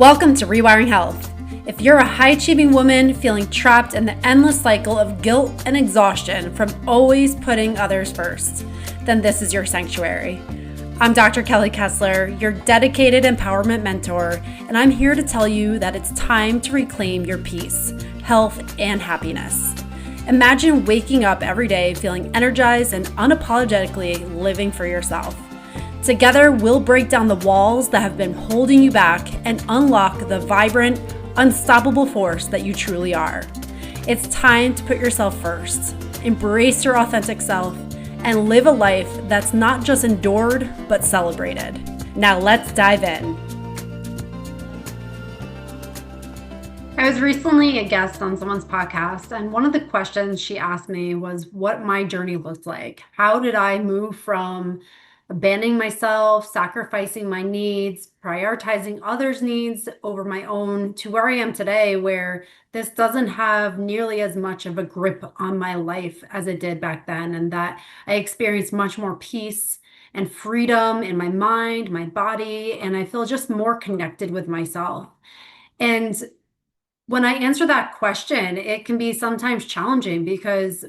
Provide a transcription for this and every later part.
Welcome to Rewiring Health. If you're a high-achieving woman feeling trapped in the endless cycle of guilt and exhaustion from always putting others first, then this is your sanctuary. I'm Dr. Kelly Kessler, your dedicated empowerment mentor, and I'm here to tell you that it's time to reclaim your peace, health, and happiness. Imagine waking up every day feeling energized and unapologetically living for yourself. Together, we'll break down the walls that have been holding you back and unlock the vibrant, unstoppable force that you truly are. It's time to put yourself first, embrace your authentic self, and live a life that's not just endured, but celebrated. Now let's dive in. I was recently a guest on someone's podcast, and one of the questions she asked me was what my journey looked like. How did I move from abandoning myself, sacrificing my needs, prioritizing others' needs over my own, to where I am today, where this doesn't have nearly as much of a grip on my life as it did back then, and that I experienced much more peace and freedom in my mind, my body, and I feel just more connected with myself. And when I answer that question, it can be sometimes challenging because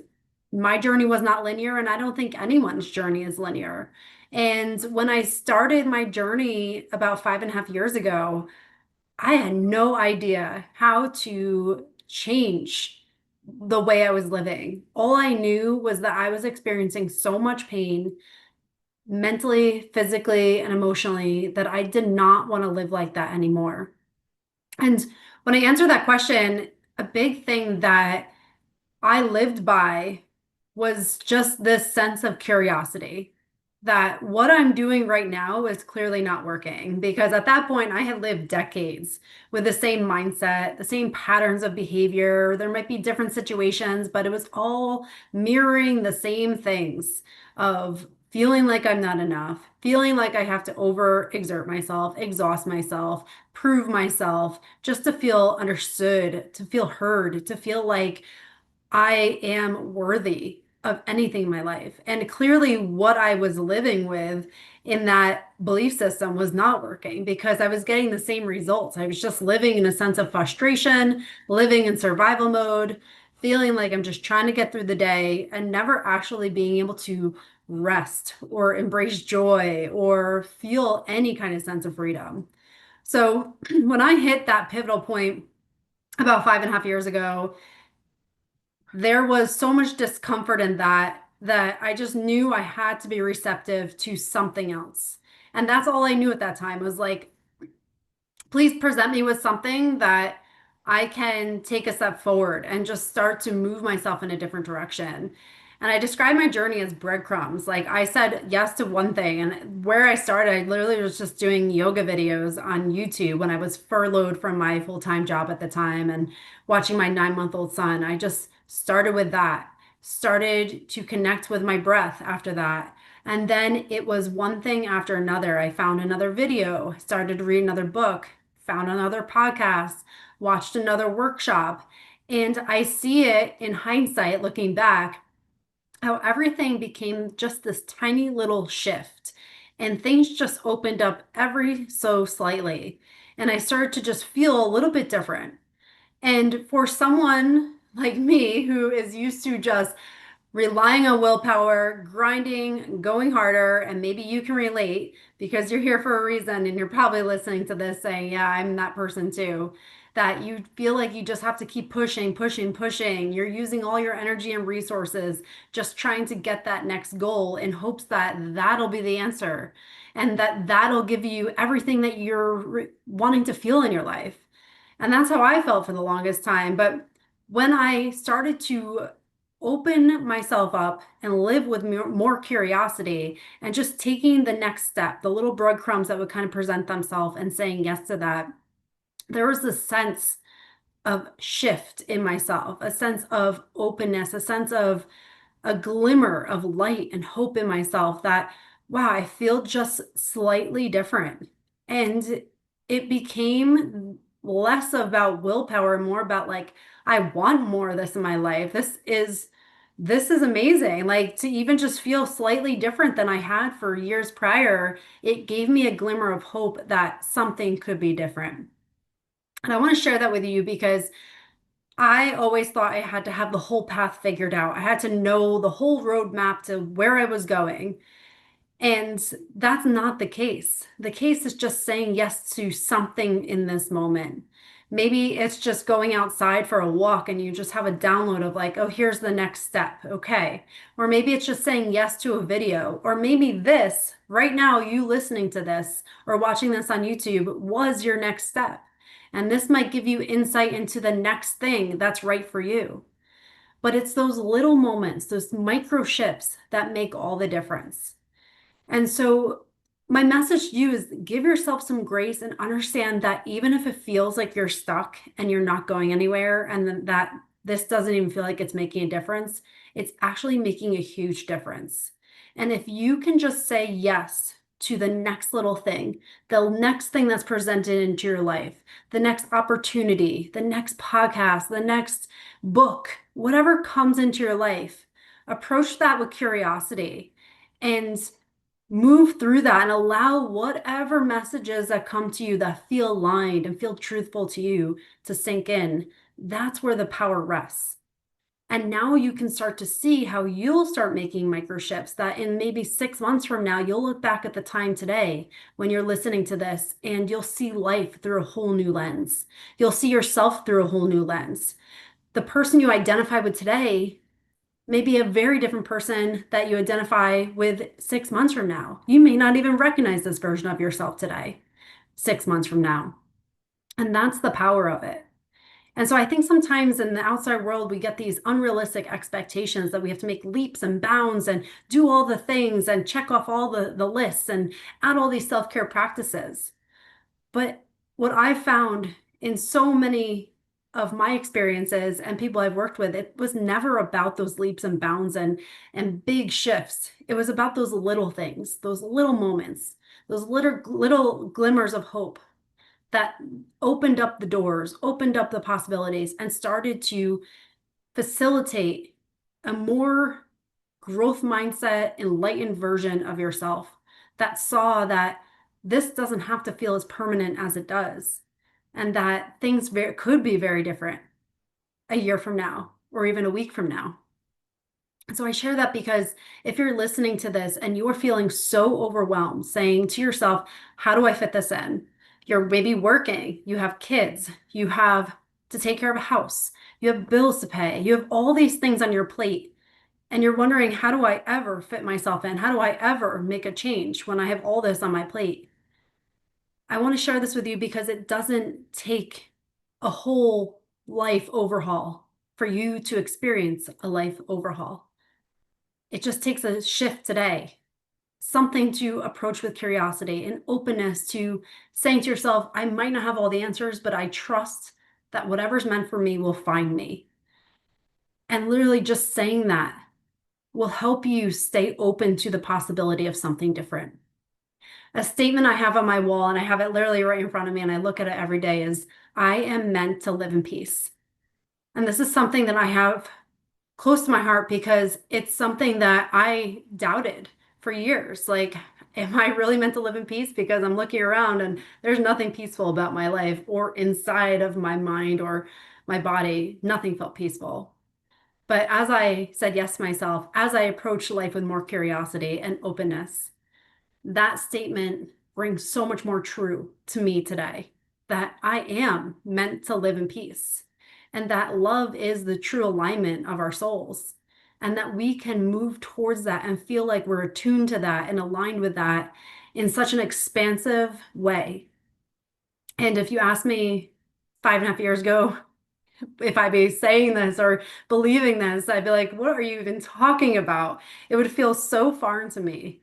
my journey was not linear, and I don't think anyone's journey is linear. And when I started my journey about 5.5 years ago, I had no idea how to change the way I was living. All I knew was that I was experiencing so much pain mentally, physically, and emotionally that I did not want to live like that anymore. And when I answer that question, a big thing that I lived by was just this sense of curiosity that what I'm doing right now is clearly not working, because at that point I had lived decades with the same mindset, the same patterns of behavior. There might be different situations, but it was all mirroring the same things of feeling like I'm not enough, feeling like I have to overexert myself, exhaust myself, prove myself just to feel understood, to feel heard, to feel like I am worthy of anything in my life. And clearly, what I was living with in that belief system was not working, because I was getting the same results. I was just living in a sense of frustration, living in survival mode, feeling like I'm just trying to get through the day and never actually being able to rest or embrace joy or feel any kind of sense of freedom. So when I hit that pivotal point about 5.5 years ago, there was so much discomfort in that I just knew I had to be receptive to something else. And that's all I knew at that time, was like, please present me with something that I can take a step forward and just start to move myself in a different direction. And I described my journey as breadcrumbs. Like, I said yes to one thing, and where I started, I literally was just doing yoga videos on YouTube when I was furloughed from my full-time job at the time and watching my 9-month-old son. I just started with that, started to connect with my breath after that. And then it was one thing after another. I found another video, started to read another book, found another podcast, watched another workshop. And I see it in hindsight, looking back, how everything became just this tiny little shift and things just opened up every so slightly. And I started to just feel a little bit different. And for someone like me who is used to just relying on willpower, grinding, going harder, and maybe you can relate because you're here for a reason and you're probably listening to this saying, yeah, I'm that person too. That you feel like you just have to keep pushing, pushing, pushing. You're using all your energy and resources just trying to get that next goal in hopes that that'll be the answer and that that'll give you everything that you're wanting to feel in your life. And that's how I felt for the longest time. But when I started to open myself up and live with more curiosity and just taking the next step, the little breadcrumbs that would kind of present themselves and saying yes to that, there was this sense of shift in myself, a sense of openness, a sense of a glimmer of light and hope in myself that, wow, I feel just slightly different. And it became less about willpower, more about like, I want more of this in my life. This is amazing. Like, to even just feel slightly different than I had for years prior, it gave me a glimmer of hope that something could be different. And I want to share that with you because I always thought I had to have the whole path figured out. I had to know the whole roadmap to where I was going. And that's not the case. The case is just saying yes to something in this moment. Maybe it's just going outside for a walk and you just have a download of like, oh, here's the next step. Okay. Or maybe it's just saying yes to a video. Or maybe this, right now, you listening to this or watching this on YouTube was your next step. And this might give you insight into the next thing that's right for you. But it's those little moments, those micro shifts that make all the difference. And so, my message to you is give yourself some grace and understand that even if it feels like you're stuck and you're not going anywhere, and that this doesn't even feel like it's making a difference, it's actually making a huge difference. And if you can just say yes to the next little thing, the next thing that's presented into your life, the next opportunity, the next podcast, the next book, whatever comes into your life, approach that with curiosity and move through that and allow whatever messages that come to you that feel aligned and feel truthful to you to sink in. That's where the power rests. And now you can start to see how you'll start making micro shifts that in maybe 6 months from now, you'll look back at the time today when you're listening to this and you'll see life through a whole new lens. You'll see yourself through a whole new lens. The person you identify with today may be a very different person that you identify with 6 months from now. You may not even recognize this version of yourself today, 6 months from now. And that's the power of it. And so I think sometimes in the outside world, we get these unrealistic expectations that we have to make leaps and bounds and do all the things and check off all the lists and add all these self-care practices. But what I've found in so many of my experiences and people I've worked with, it was never about those leaps and bounds and big shifts. It was about those little things, those little moments, those little glimmers of hope that opened up the doors, opened up the possibilities, and started to facilitate a more growth mindset, enlightened version of yourself that saw that this doesn't have to feel as permanent as it does, and that things could be very different a year from now or even a week from now. And so I share that because if you're listening to this and you're feeling so overwhelmed, saying to yourself, how do I fit this in? You're maybe working, you have kids, you have to take care of a house, you have bills to pay, you have all these things on your plate and you're wondering, how do I ever fit myself in? How do I ever make a change when I have all this on my plate? I want to share this with you because it doesn't take a whole life overhaul for you to experience a life overhaul. It just takes a shift today, something to approach with curiosity and openness to saying to yourself, I might not have all the answers, but I trust that whatever's meant for me will find me. And literally just saying that will help you stay open to the possibility of something different. A statement I have on my wall, and I have it literally right in front of me, and I look at it every day, is I am meant to live in peace. And this is something that I have close to my heart because it's something that I doubted for years. Like, am I really meant to live in peace? Because I'm looking around and there's nothing peaceful about my life or inside of my mind or my body. Nothing felt peaceful. But as I said yes to myself, as I approached life with more curiosity and openness, that statement rings so much more true to me today that I am meant to live in peace and that love is the true alignment of our souls and that we can move towards that and feel like we're attuned to that and aligned with that in such an expansive way. And if you asked me 5.5 years ago, if I'd be saying this or believing this, I'd be like, what are you even talking about? It would feel so foreign to me.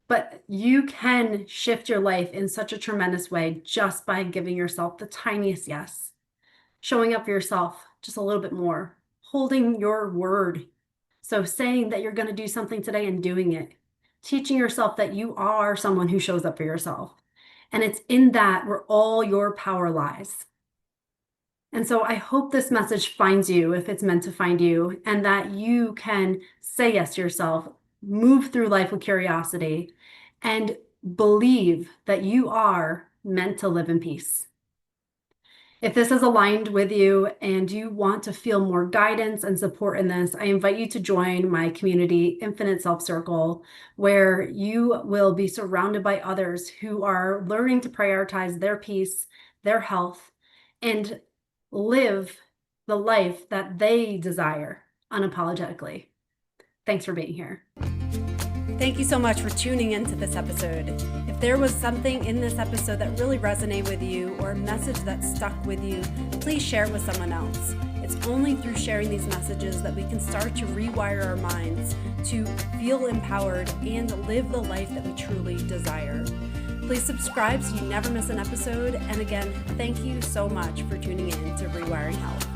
But you can shift your life in such a tremendous way just by giving yourself the tiniest yes, showing up for yourself just a little bit more, holding your word. So saying that you're going to do something today and doing it, teaching yourself that you are someone who shows up for yourself. And it's in that where all your power lies. And so I hope this message finds you if it's meant to find you, and that you can say yes to yourself, move through life with curiosity, and believe that you are meant to live in peace. If this is aligned with you and you want to feel more guidance and support in this, I invite you to join my community, Infinite Self Circle, where you will be surrounded by others who are learning to prioritize their peace, their health, and live the life that they desire unapologetically. Thanks for being here. Thank you so much for tuning into this episode. If there was something in this episode that really resonated with you or a message that stuck with you, please share it with someone else. It's only through sharing these messages that we can start to rewire our minds to feel empowered and live the life that we truly desire. Please subscribe so you never miss an episode. And again, thank you so much for tuning in to Rewiring Health.